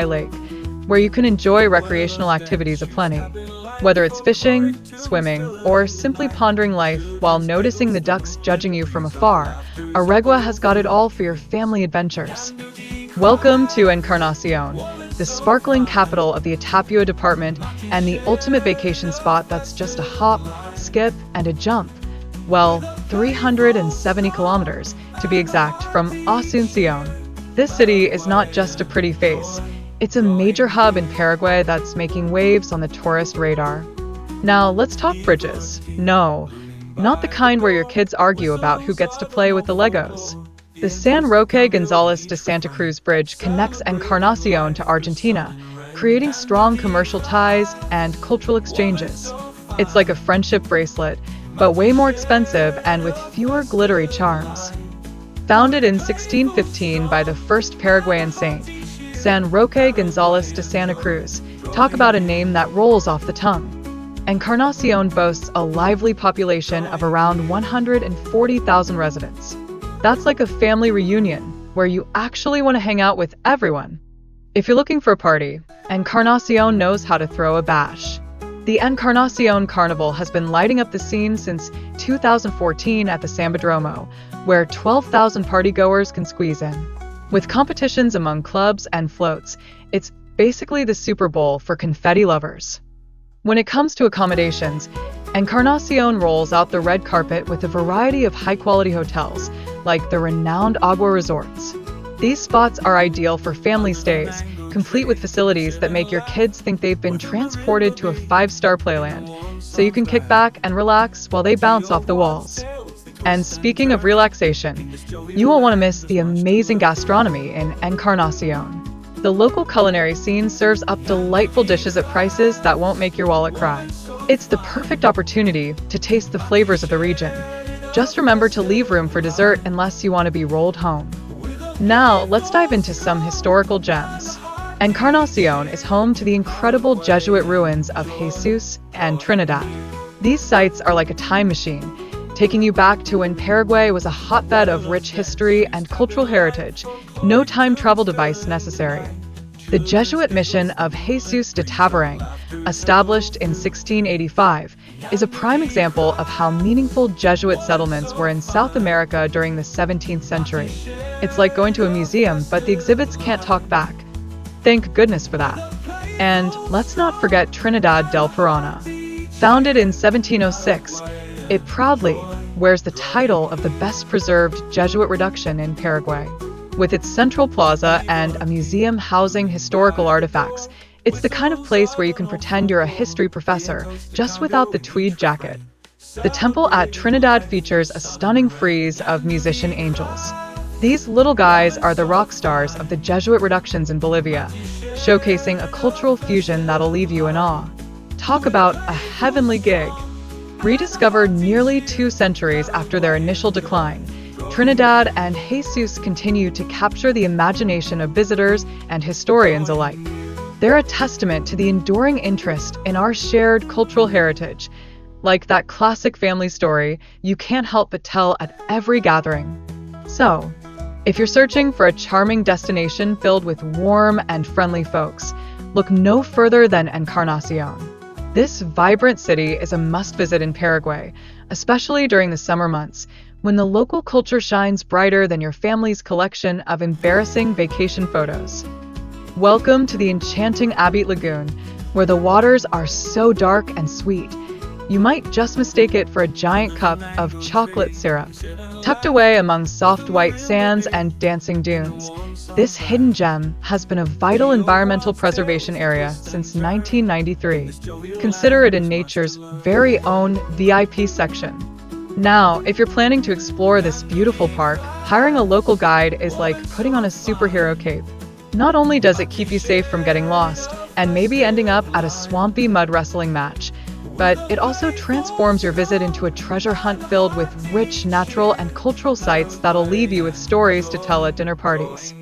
Lake, where you can enjoy recreational activities aplenty. Whether it's fishing, swimming, or simply pondering life while noticing the ducks judging you from afar, Aregua has got it all for your family adventures. Welcome to Encarnacion, the sparkling capital of the Itapúa department and the ultimate vacation spot that's just a hop, skip, and a jump. Well, 370 kilometers, to be exact, from Asunción. This city is not just a pretty face. It's a major hub in Paraguay that's making waves on the tourist radar. Now, let's talk bridges. No, not the kind where your kids argue about who gets to play with the Legos. The San Roque González de Santa Cruz Bridge connects Encarnacion to Argentina, creating strong commercial ties and cultural exchanges. It's like a friendship bracelet, but way more expensive and with fewer glittery charms. Founded in 1615 by the first Paraguayan saint, San Roque González de Santa Cruz, talk about a name that rolls off the tongue. Encarnacion boasts a lively population of around 140,000 residents. That's like a family reunion, where you actually want to hang out with everyone. If you're looking for a party, Encarnacion knows how to throw a bash. The Encarnacion Carnival has been lighting up the scene since 2014 at the Sambadromo, where 12,000 partygoers can squeeze in. With competitions among clubs and floats, it's basically the Super Bowl for confetti lovers. When it comes to accommodations, Encarnacion rolls out the red carpet with a variety of high-quality hotels, like the renowned Agua Resorts. These spots are ideal for family stays, complete with facilities that make your kids think they've been transported to a five-star playland, so you can kick back and relax while they bounce off the walls. And speaking of relaxation, you won't want to miss the amazing gastronomy in Encarnacion. The local culinary scene serves up delightful dishes at prices that won't make your wallet cry. It's the perfect opportunity to taste the flavors of the region. Just remember to leave room for dessert unless you want to be rolled home. Now, let's dive into some historical gems. Encarnacion is home to the incredible Jesuit ruins of Jesus and Trinidad. These sites are like a time machine, taking you back to when Paraguay was a hotbed of rich history and cultural heritage. No time travel device necessary. The Jesuit mission of Jesus de Tabarang, established in 1685, is a prime example of how meaningful Jesuit settlements were in South America during the 17th century. It's like going to a museum, but the exhibits can't talk back. Thank goodness for that. And let's not forget Trinidad del Parana. Founded in 1706, it proudly wears the title of the best-preserved Jesuit reduction in Paraguay. With its central plaza and a museum housing historical artifacts, it's the kind of place where you can pretend you're a history professor, just without the tweed jacket. The temple at Trinidad features a stunning frieze of musician angels. These little guys are the rock stars of the Jesuit reductions in Bolivia, showcasing a cultural fusion that'll leave you in awe. Talk about a heavenly gig. Rediscovered nearly 2 centuries after their initial decline, Trinidad and Jesus continue to capture the imagination of visitors and historians alike. They're a testament to the enduring interest in our shared cultural heritage, like that classic family story you can't help but tell at every gathering. So, if you're searching for a charming destination filled with warm and friendly folks, look no further than Encarnacion. This vibrant city is a must-visit in Paraguay, especially during the summer months, when the local culture shines brighter than your family's collection of embarrassing vacation photos. Welcome to the enchanting Abit Lagoon, where the waters are so dark and sweet, you might just mistake it for a giant cup of chocolate syrup. Tucked away among soft white sands and dancing dunes, this hidden gem has been a vital environmental preservation area since 1993. Consider it in nature's very own VIP section. Now, if you're planning to explore this beautiful park, hiring a local guide is like putting on a superhero cape. Not only does it keep you safe from getting lost and maybe ending up at a swampy mud wrestling match, but it also transforms your visit into a treasure hunt filled with rich natural and cultural sites that'll leave you with stories to tell at dinner parties.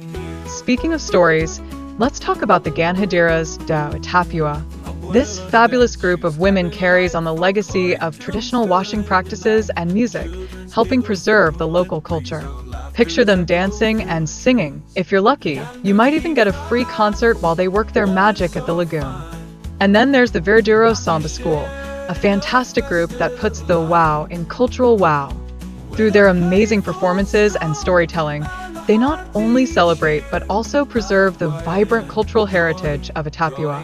Speaking of stories, let's talk about the Ganhadiras de Itapúa. This fabulous group of women carries on the legacy of traditional washing practices and music, helping preserve the local culture. Picture them dancing and singing. If you're lucky, you might even get a free concert while they work their magic at the lagoon. And then there's the Verduro Samba School, a fantastic group that puts the wow in cultural wow. Through their amazing performances and storytelling, they not only celebrate but also preserve the vibrant cultural heritage of Itapua.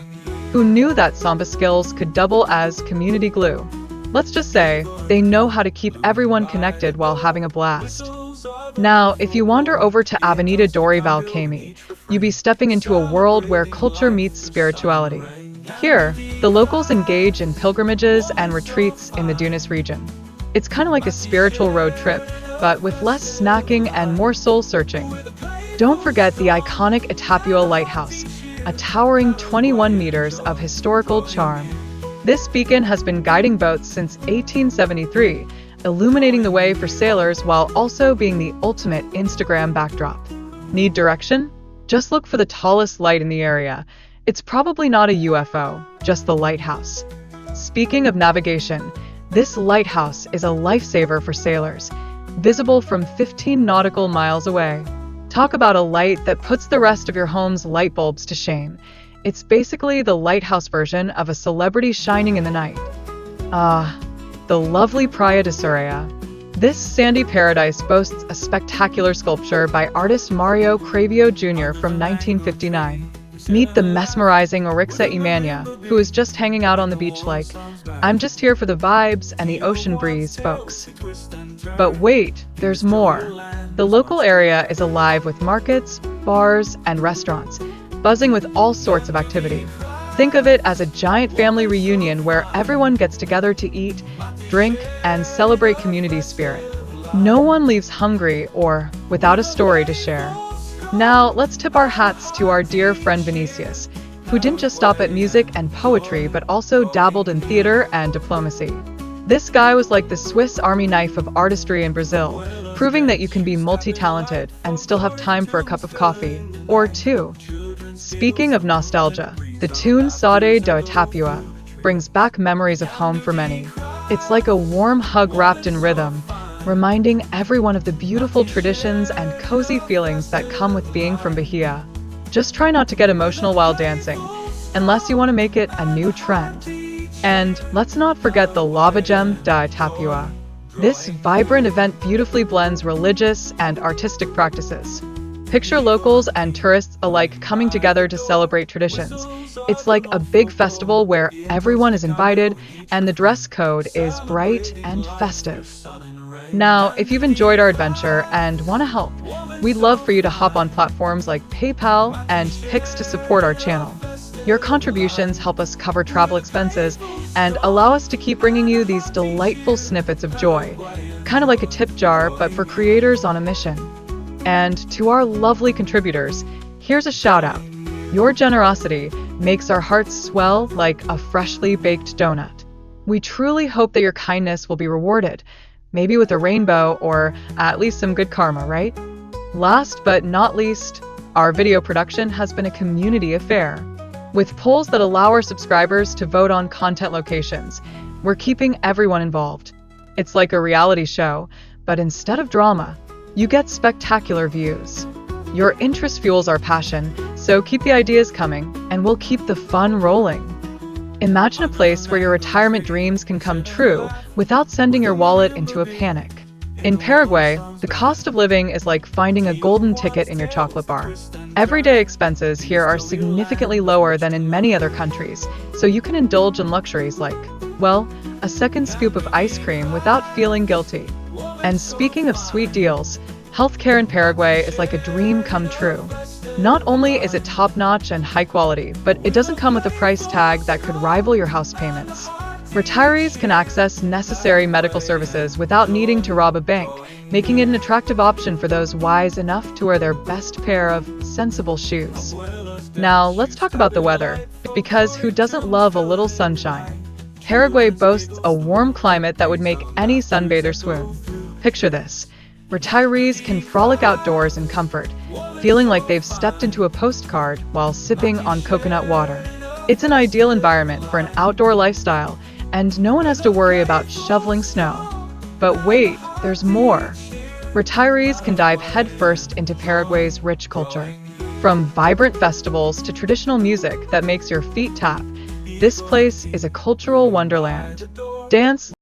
Who knew that samba skills could double as community glue? Let's just say, they know how to keep everyone connected while having a blast. Now, if you wander over to Avenida Dorival Caymmi, you'll be stepping into a world where culture meets spirituality. Here, the locals engage in pilgrimages and retreats in the Dunas region. It's kind of like a spiritual road trip, but with less snacking and more soul-searching. Don't forget the iconic Itapua Lighthouse, a towering 21 meters of historical charm. This beacon has been guiding boats since 1873, illuminating the way for sailors while also being the ultimate Instagram backdrop. Need direction? Just look for the tallest light in the area. It's probably not a UFO, just the lighthouse. Speaking of navigation, this lighthouse is a lifesaver for sailors, visible from 15 nautical miles away. Talk about a light that puts the rest of your home's light bulbs to shame. It's basically the lighthouse version of a celebrity shining in the night. The lovely Praia de Sereia. This sandy paradise boasts a spectacular sculpture by artist Mario Cravio Jr. from 1959. Meet the mesmerizing Orixa Imania, who is just hanging out on the beach like, I'm just here for the vibes and the ocean breeze, folks. But wait, there's more. The local area is alive with markets, bars, and restaurants, buzzing with all sorts of activity. Think of it as a giant family reunion where everyone gets together to eat, drink, and celebrate community spirit. No one leaves hungry or without a story to share. Now, let's tip our hats to our dear friend Vinicius, who didn't just stop at music and poetry but also dabbled in theater and diplomacy. This guy was like the Swiss Army knife of artistry in Brazil, proving that you can be multi-talented and still have time for a cup of coffee, or two. Speaking of nostalgia, the tune Saudade do Itapua brings back memories of home for many. It's like a warm hug wrapped in rhythm, reminding everyone of the beautiful traditions and cozy feelings that come with being from Bahia. Just try not to get emotional while dancing, unless you want to make it a new trend. And let's not forget the Lava Gem da Itapua. This vibrant event beautifully blends religious and artistic practices. Picture locals and tourists alike coming together to celebrate traditions. It's like a big festival where everyone is invited and the dress code is bright and festive. Now, if you've enjoyed our adventure and want to help, we'd love for you to hop on platforms like PayPal and Pix to support our channel. Your contributions help us cover travel expenses and allow us to keep bringing you these delightful snippets of joy, kind of like a tip jar, but for creators on a mission. And to our lovely contributors, here's a shout out. Your generosity makes our hearts swell like a freshly baked donut. We truly hope that your kindness will be rewarded, maybe with a rainbow or at least some good karma, right? Last but not least, our video production has been a community affair. With polls that allow our subscribers to vote on content locations, we're keeping everyone involved. It's like a reality show, but instead of drama, you get spectacular views. Your interest fuels our passion, so keep the ideas coming, and we'll keep the fun rolling. Imagine a place where your retirement dreams can come true without sending your wallet into a panic. In Paraguay, the cost of living is like finding a golden ticket in your chocolate bar. Everyday expenses here are significantly lower than in many other countries, so you can indulge in luxuries like, well, a second scoop of ice cream without feeling guilty. And speaking of sweet deals, healthcare in Paraguay is like a dream come true. Not only is it top-notch and high quality, but it doesn't come with a price tag that could rival your house payments. Retirees can access necessary medical services without needing to rob a bank, making it an attractive option for those wise enough to wear their best pair of sensible shoes. Now, let's talk about the weather, because who doesn't love a little sunshine? Paraguay boasts a warm climate that would make any sunbather swoon. Picture this. Retirees can frolic outdoors in comfort, feeling like they've stepped into a postcard while sipping on coconut water. It's an ideal environment for an outdoor lifestyle, and no one has to worry about shoveling snow. But wait, there's more. Retirees can dive headfirst into Paraguay's rich culture. From vibrant festivals to traditional music that makes your feet tap, this place is a cultural wonderland. Dance,